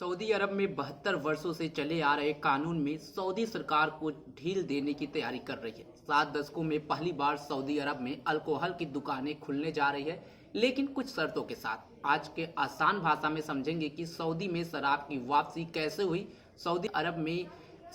Saudi अरब में 72 वर्षों से चले आ रहे कानून में सऊदी सरकार को ढील देने की तैयारी कर रही है। 7 दशकों में पहली बार सऊदी अरब में अल्कोहल की दुकानें खुलने जा रही है, लेकिन कुछ शर्तों के साथ। आज के आसान भाषा में समझेंगे कि सऊदी में शराब की वापसी कैसे हुई। सऊदी अरब में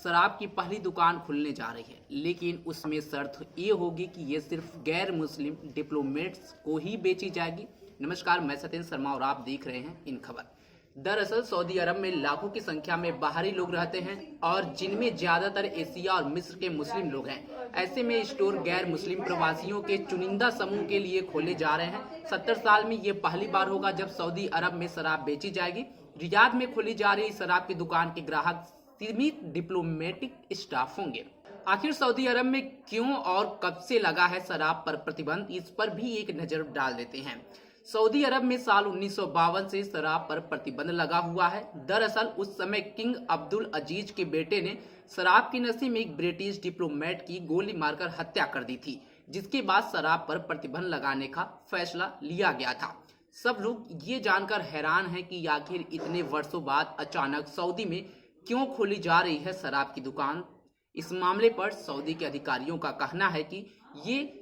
शराब की पहली दुकान खुलने जा रही है, लेकिन उसमें शर्त ये होगी कि ये सिर्फ गैर मुस्लिम डिप्लोमेट्स को ही बेची जाएगी। नमस्कार, मैं सत्येंद्र शर्मा और आप देख रहे हैं इन खबर। दरअसल सऊदी अरब में लाखों की संख्या में बाहरी लोग रहते हैं और जिनमें ज्यादातर एशिया और मिस्र के मुस्लिम लोग हैं। ऐसे में स्टोर गैर मुस्लिम प्रवासियों के चुनिंदा समूह के लिए खोले जा रहे हैं। 70 साल में ये पहली बार होगा जब सऊदी अरब में शराब बेची जाएगी। रियाद में खोली जा रही शराब की दुकान के ग्राहक सीमित डिप्लोमेटिक स्टाफ होंगे। आखिर सऊदी अरब में क्यों और कब से लगा है शराब पर प्रतिबंध, इस पर भी एक नजर डाल देते हैं। सऊदी अरब में साल 1952 से शराब पर प्रतिबंध लगा हुआ है। दरअसल उस समय किंग अब्दुल अजीज के बेटे ने शराब की नशे में एक ब्रिटिश डिप्लोमेट की गोली मारकर हत्या कर दी थी, जिसके बाद शराब पर प्रतिबंध लगाने का फैसला लिया गया था। सब लोग ये जानकर हैरान हैं कि आखिर इतने वर्षों बाद अचानक सऊदी में क्यों खोली जा रही है शराब की दुकान। इस मामले पर सऊदी के अधिकारियों का कहना है कि ये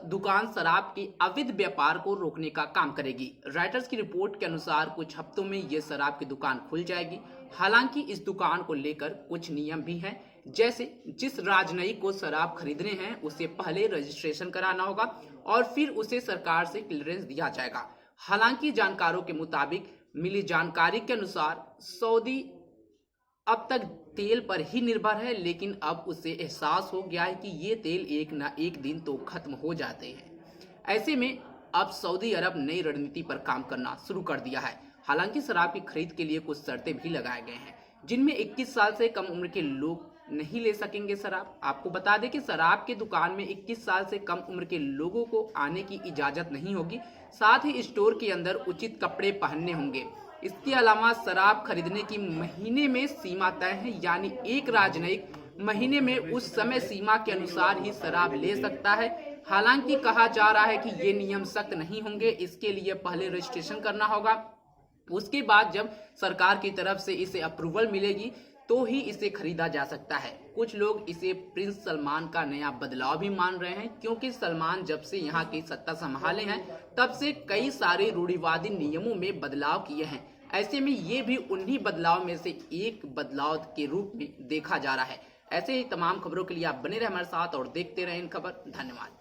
दुकान शराब के अवैध व्यापार को रोकने का काम करेगी। राइटर्स की रिपोर्ट के अनुसार कुछ हफ्तों में ये शराब की दुकान खुल जाएगी। हालांकि इस दुकान को लेकर कुछ नियम भी हैं, जैसे जिस राजनयिक को शराब खरीदने हैं उसे पहले रजिस्ट्रेशन कराना होगा और फिर उसे सरकार से क्लियरेंस दिया जाएगा। हालांकि जानकारों के मुताबिक मिली जानकारी के अनुसार सऊदी अब तक तेल पर ही निर्भर है, लेकिन अब उसे एहसास हो गया है कि ये तेल एक ना एक दिन तो खत्म हो जाते हैं। ऐसे में अब सऊदी अरब नई रणनीति पर काम करना शुरू कर दिया है। हालांकि शराब की खरीद के लिए कुछ शर्तें भी लगाए गए हैं, जिनमें 21 साल से कम उम्र के लोग नहीं ले सकेंगे शराब। आपको बता दें कि शराब की दुकान में 21 साल से कम उम्र के लोगों को आने की इजाजत नहीं होगी। साथ ही स्टोर के अंदर उचित कपड़े पहनने होंगे। इसके अलावा शराब खरीदने की महीने में सीमा तय है, यानी एक राजनयिक महीने में उस समय सीमा के अनुसार ही शराब ले सकता है। हालांकि कहा जा रहा है कि ये नियम सख्त नहीं होंगे। इसके लिए पहले रजिस्ट्रेशन करना होगा। उसके बाद जब सरकार की तरफ से इसे अप्रूवल मिलेगी तो ही इसे खरीदा जा सकता है। कुछ लोग इसे प्रिंस सलमान का नया बदलाव भी मान रहे हैं, क्योंकि सलमान जब से यहाँ की सत्ता संभाले हैं तब से कई सारे रूढ़िवादी नियमों में बदलाव किए हैं। ऐसे में ये भी उन्हीं बदलाव में से एक बदलाव के रूप में देखा जा रहा है। ऐसे ही तमाम खबरों के लिए आप बने रहे हमारे साथ और देखते रहें इन खबर। धन्यवाद।